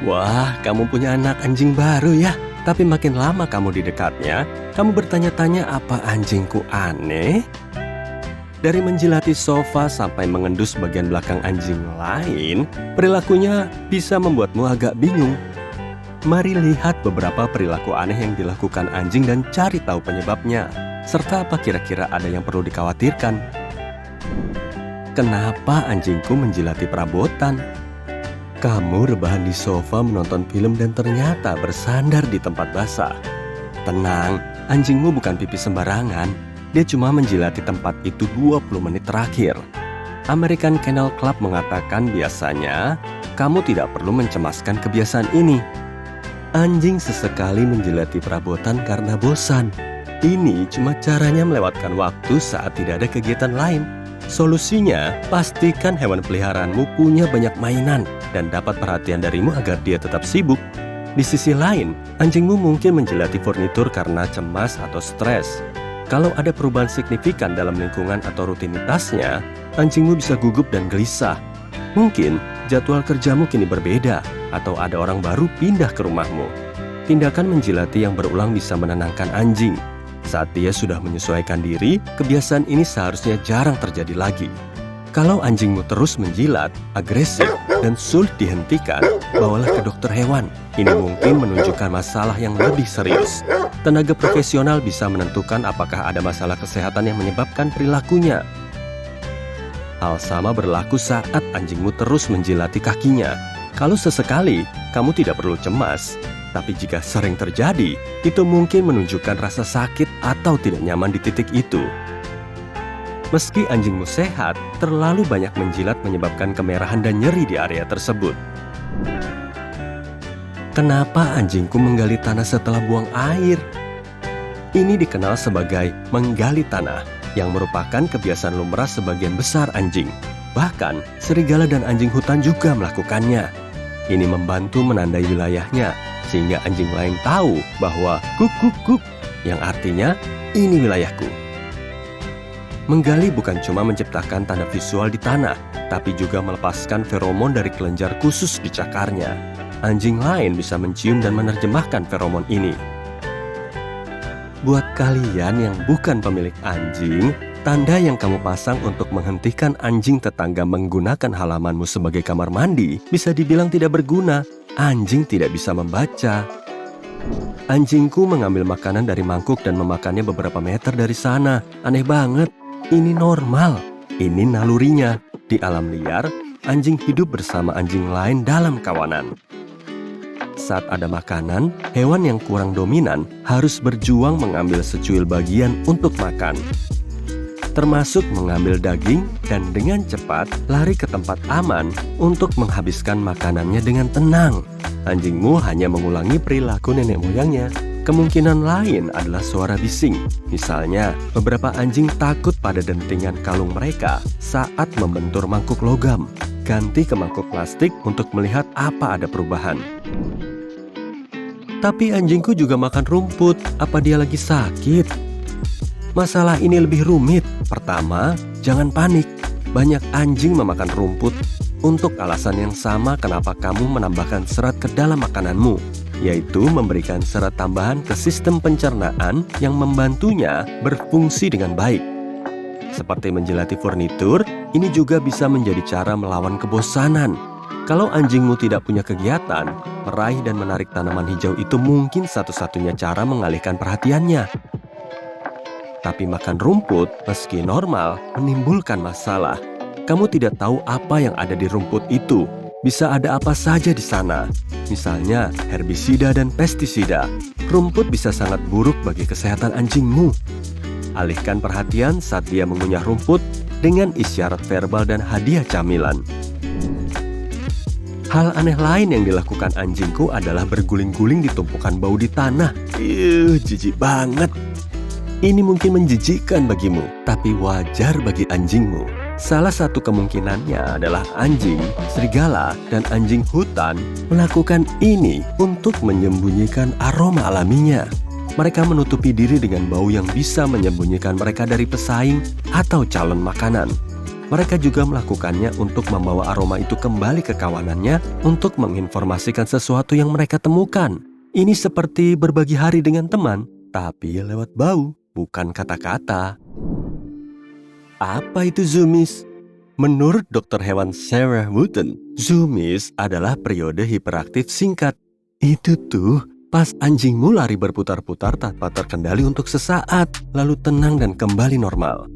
Wah, kamu punya anak anjing baru ya. Tapi makin lama kamu di dekatnya, kamu bertanya-tanya apa anjingku aneh? Dari menjilati sofa sampai mengendus bagian belakang anjing lain, perilakunya bisa membuatmu agak bingung. Mari lihat beberapa perilaku aneh yang dilakukan anjing dan cari tahu penyebabnya. Serta apa kira-kira ada yang perlu dikhawatirkan. Kenapa anjingku menjilati perabotan? Kamu rebahan di sofa menonton film dan ternyata bersandar di tempat basah. Tenang, anjingmu bukan pipis sembarangan. Dia cuma menjilati tempat itu 20 menit terakhir. American Kennel Club mengatakan biasanya kamu tidak perlu mencemaskan kebiasaan ini. Anjing sesekali menjilati perabotan karena bosan. Ini cuma caranya melewatkan waktu saat tidak ada kegiatan lain. Solusinya, pastikan hewan peliharaanmu punya banyak mainan dan dapat perhatian darimu agar dia tetap sibuk. Di sisi lain, anjingmu mungkin menjilati furnitur karena cemas atau stres. Kalau ada perubahan signifikan dalam lingkungan atau rutinitasnya, anjingmu bisa gugup dan gelisah. Mungkin jadwal kerjamu kini berbeda atau ada orang baru pindah ke rumahmu. Tindakan menjilati yang berulang bisa menenangkan anjing. Saat dia sudah menyesuaikan diri, kebiasaan ini seharusnya jarang terjadi lagi. Kalau anjingmu terus menjilat, agresif, dan sulit dihentikan, bawalah ke dokter hewan. Ini mungkin menunjukkan masalah yang lebih serius. Tenaga profesional bisa menentukan apakah ada masalah kesehatan yang menyebabkan perilakunya. Hal sama berlaku saat anjingmu terus menjilati kakinya. Kalau sesekali, kamu tidak perlu cemas. Tapi jika sering terjadi, itu mungkin menunjukkan rasa sakit atau tidak nyaman di titik itu. Meski anjingmu sehat, terlalu banyak menjilat menyebabkan kemerahan dan nyeri di area tersebut. Kenapa anjingku menggali tanah setelah buang air? Ini dikenal sebagai menggali tanah, yang merupakan kebiasaan lumrah sebagian besar anjing. Bahkan, serigala dan anjing hutan juga melakukannya. Ini membantu menandai wilayahnya, sehingga anjing lain tahu bahwa kuk kuk kuk, yang artinya ini wilayahku. Menggali bukan cuma menciptakan tanda visual di tanah, tapi juga melepaskan feromon dari kelenjar khusus di cakarnya. Anjing lain bisa mencium dan menerjemahkan feromon ini. Buat kalian yang bukan pemilik anjing, tanda yang kamu pasang untuk menghentikan anjing tetangga menggunakan halamanmu sebagai kamar mandi bisa dibilang tidak berguna. Anjing tidak bisa membaca. Anjingku mengambil makanan dari mangkuk dan memakannya beberapa meter dari sana. Aneh banget. Ini normal. Ini nalurinya. Di alam liar, anjing hidup bersama anjing lain dalam kawanan. Saat ada makanan, hewan yang kurang dominan harus berjuang mengambil secuil bagian untuk makan. Termasuk mengambil daging dan dengan cepat lari ke tempat aman untuk menghabiskan makanannya dengan tenang. Anjingmu hanya mengulangi perilaku nenek moyangnya. Kemungkinan lain adalah suara bising. Misalnya, beberapa anjing takut pada dentingan kalung mereka saat membentur mangkuk logam. Ganti ke mangkuk plastik untuk melihat apa ada perubahan. Tapi anjingku juga makan rumput. Apa dia lagi sakit? Masalah ini lebih rumit. Pertama, jangan panik. Banyak anjing memakan rumput untuk alasan yang sama kenapa kamu menambahkan serat ke dalam makananmu, yaitu memberikan serat tambahan ke sistem pencernaan yang membantunya berfungsi dengan baik. Seperti menjilati furnitur, ini juga bisa menjadi cara melawan kebosanan. Kalau anjingmu tidak punya kegiatan, meraih dan menarik tanaman hijau itu mungkin satu-satunya cara mengalihkan perhatiannya. Tapi makan rumput, meski normal, menimbulkan masalah. Kamu tidak tahu apa yang ada di rumput itu. Bisa ada apa saja di sana. Misalnya, herbisida dan pestisida. Rumput bisa sangat buruk bagi kesehatan anjingmu. Alihkan perhatian saat dia mengunyah rumput dengan isyarat verbal dan hadiah camilan. Hal aneh lain yang dilakukan anjingku adalah berguling-guling di tumpukan bau di tanah. Jijik banget. Ini mungkin menjijikkan bagimu, tapi wajar bagi anjingmu. Salah satu kemungkinannya adalah anjing, serigala, dan anjing hutan melakukan ini untuk menyembunyikan aroma alaminya. Mereka menutupi diri dengan bau yang bisa menyembunyikan mereka dari pesaing atau calon makanan. Mereka juga melakukannya untuk membawa aroma itu kembali ke kawanannya untuk menginformasikan sesuatu yang mereka temukan. Ini seperti berbagi hari dengan teman, tapi lewat bau, bukan kata-kata. Apa itu zoomies? Menurut dokter hewan Sarah Wooten, zoomies adalah periode hiperaktif singkat. Itu tuh pas anjingmu lari berputar-putar tanpa terkendali untuk sesaat, lalu tenang dan kembali normal.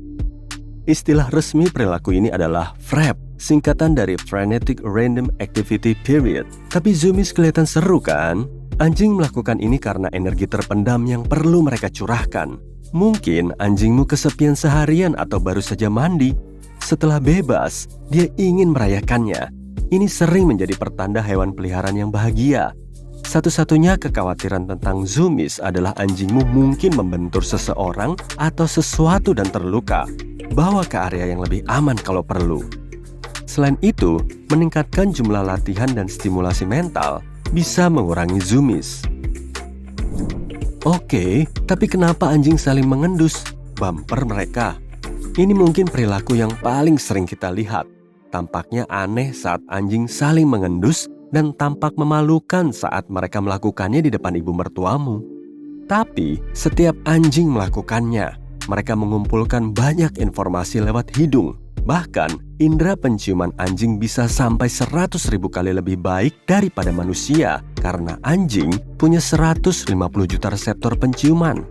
Istilah resmi perilaku ini adalah FRAP, singkatan dari Frenetic Random Activity Period. Tapi zoomies kelihatan seru kan? Anjing melakukan ini karena energi terpendam yang perlu mereka curahkan. Mungkin anjingmu kesepian seharian atau baru saja mandi. Setelah bebas, dia ingin merayakannya. Ini sering menjadi pertanda hewan peliharaan yang bahagia. Satu-satunya kekhawatiran tentang zoomies adalah anjingmu mungkin membentur seseorang atau sesuatu dan terluka. Bawa ke area yang lebih aman kalau perlu. Selain itu, meningkatkan jumlah latihan dan stimulasi mental bisa mengurangi zoomies. Oke, tapi kenapa anjing saling mengendus? Bumper mereka. Ini mungkin perilaku yang paling sering kita lihat. Tampaknya aneh saat anjing saling mengendus dan tampak memalukan saat mereka melakukannya di depan ibu mertuamu. Tapi, setiap anjing melakukannya. Mereka mengumpulkan banyak informasi lewat hidung. Bahkan, indera penciuman anjing bisa sampai 100.000 kali lebih baik daripada manusia karena anjing punya 150 juta reseptor penciuman.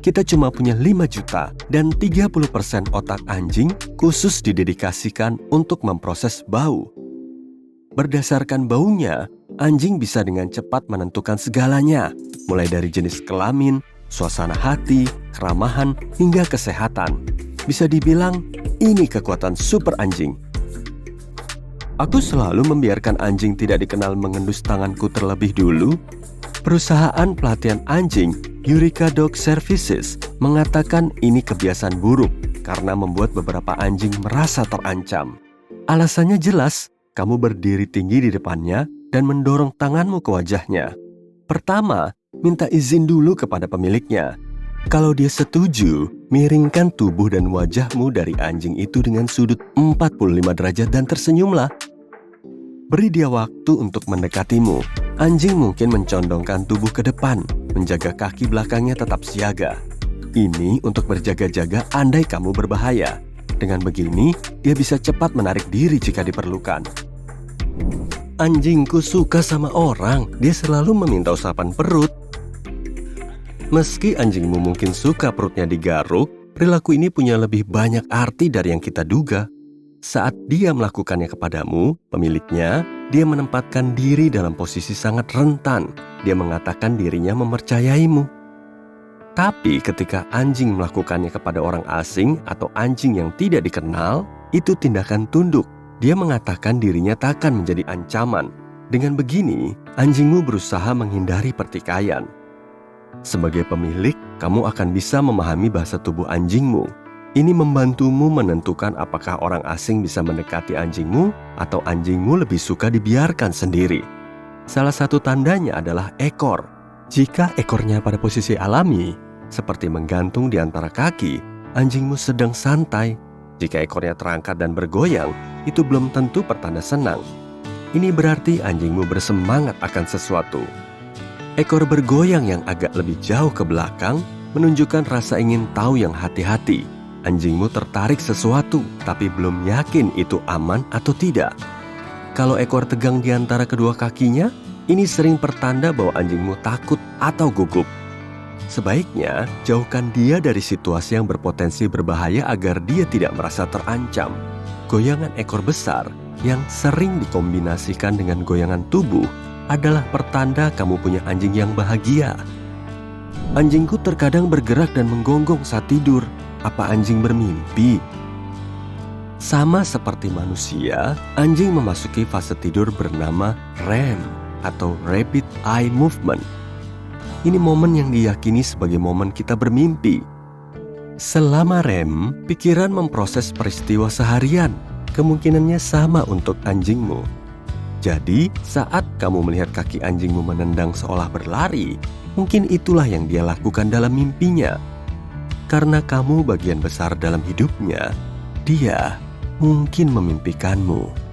Kita cuma punya 5 juta dan 30% otak anjing khusus didedikasikan untuk memproses bau. Berdasarkan baunya, anjing bisa dengan cepat menentukan segalanya, mulai dari jenis kelamin, suasana hati, keramahan, hingga kesehatan. Bisa dibilang, ini kekuatan super anjing. Aku selalu membiarkan anjing tidak dikenal mengendus tanganku terlebih dulu. Perusahaan pelatihan anjing, Eureka Dog Services, mengatakan ini kebiasaan buruk karena membuat beberapa anjing merasa terancam. Alasannya jelas, kamu berdiri tinggi di depannya dan mendorong tanganmu ke wajahnya. Pertama, minta izin dulu kepada pemiliknya. Kalau dia setuju, miringkan tubuh dan wajahmu dari anjing itu dengan sudut 45 derajat dan tersenyumlah. Beri dia waktu untuk mendekatimu. Anjing mungkin mencondongkan tubuh ke depan, menjaga kaki belakangnya tetap siaga. Ini untuk berjaga-jaga andai kamu berbahaya. Dengan begini, dia bisa cepat menarik diri jika diperlukan. Anjingku suka sama orang, dia selalu meminta usapan perut. Meski anjingmu mungkin suka perutnya digaruk, perilaku ini punya lebih banyak arti dari yang kita duga. Saat dia melakukannya kepadamu, pemiliknya, dia menempatkan diri dalam posisi sangat rentan. Dia mengatakan dirinya mempercayaimu. Tapi ketika anjing melakukannya kepada orang asing atau anjing yang tidak dikenal, itu tindakan tunduk. Dia mengatakan dirinya takkan menjadi ancaman. Dengan begini, anjingmu berusaha menghindari pertikaian. Sebagai pemilik, kamu akan bisa memahami bahasa tubuh anjingmu. Ini membantumu menentukan apakah orang asing bisa mendekati anjingmu atau anjingmu lebih suka dibiarkan sendiri. Salah satu tandanya adalah ekor. Jika ekornya pada posisi alami, seperti menggantung di antara kaki, anjingmu sedang santai. Jika ekornya terangkat dan bergoyang, itu belum tentu pertanda senang. Ini berarti anjingmu bersemangat akan sesuatu. Ekor bergoyang yang agak lebih jauh ke belakang menunjukkan rasa ingin tahu yang hati-hati. Anjingmu tertarik sesuatu, tapi belum yakin itu aman atau tidak. Kalau ekor tegang di antara kedua kakinya, ini sering pertanda bahwa anjingmu takut atau gugup. Sebaiknya, jauhkan dia dari situasi yang berpotensi berbahaya agar dia tidak merasa terancam. Goyangan ekor besar yang sering dikombinasikan dengan goyangan tubuh adalah pertanda kamu punya anjing yang bahagia. Anjingku terkadang bergerak dan menggonggong saat tidur. Apa anjing bermimpi? Sama seperti manusia, anjing memasuki fase tidur bernama REM atau Rapid Eye Movement. Ini momen yang diyakini sebagai momen kita bermimpi. Selama REM, pikiran memproses peristiwa seharian. Kemungkinannya sama untuk anjingmu. Jadi, saat kamu melihat kaki anjingmu menendang seolah berlari, mungkin itulah yang dia lakukan dalam mimpinya. Karena kamu bagian besar dalam hidupnya, dia mungkin memimpikanmu.